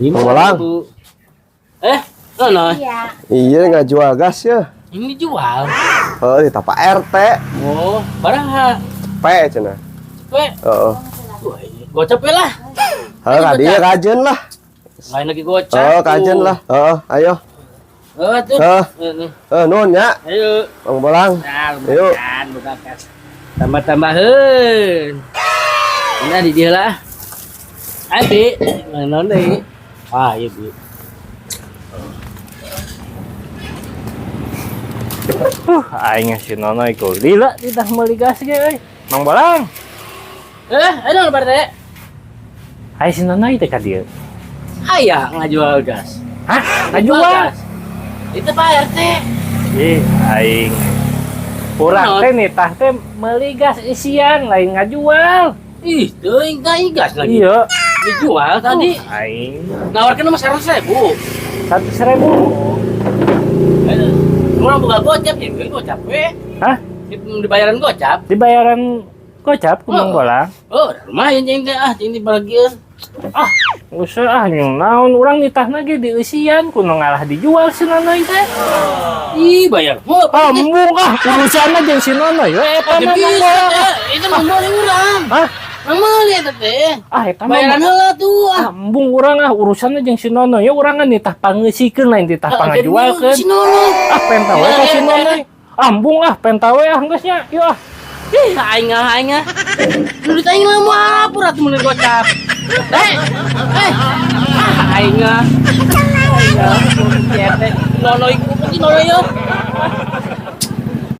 Gimana, Bu? Nono. Iya nggak jual gas ya. Ini jual. Oh, di tapak RT. Oh, baraha. Cepet cenah. Cepet. Heeh. Gocap lah. Heeh, kadinya kajen lah. Lain lagi gocap. Oh, kajen lah. Heeh, ayo. Tuh. Nun ya. Ayo. Bang Bolang. Nah, Ayo. bukan. Tambah-tambahin. Ini di dia lah. Adik, non deh. Wah, iya, Bu. Aing si Nono iku lila ditah meuli gas ge euy. Mang Bolang. Ayo Pak RT. Hai si Nono teh ka dieu. Aya ngajual gas. Hah? Ngajual? Itu Pak RT. Ih, aing. Urang teh nitah teh meuli gas isian lain ngajual. Ih, teuing gas lagi. Iya. Dijual tadi. Aing Nawarkan sama 100.000. 100.000. Orang buka gocap ya, kan gocap we. Hah? Dibayaran gocap. Dibayaran gocap ku Mang Bolang. Oh, lumayan cing teh cing dibagian. Usah nyung naon urang nitahna ge dieusian kudu ngalah dijual si Nono teh. Ih, bayar. Embung urusanna jeung si Nono ya eta mah Mang Bolang. Itu mah urang. Hah? Mang meuli eta teh. Eta mah Bayaran heula tuh. embung urang urusanna jeung si Nono ya urang nitah pangeusikeun lain titah pangajualkeun. Si Nono. Pentawe ka si Nono. Embung pentawe geus nya. Ieu Ih, aing. Lu ditanya lama apa ratu mun gocap. Aing. Nono iku Nono yo.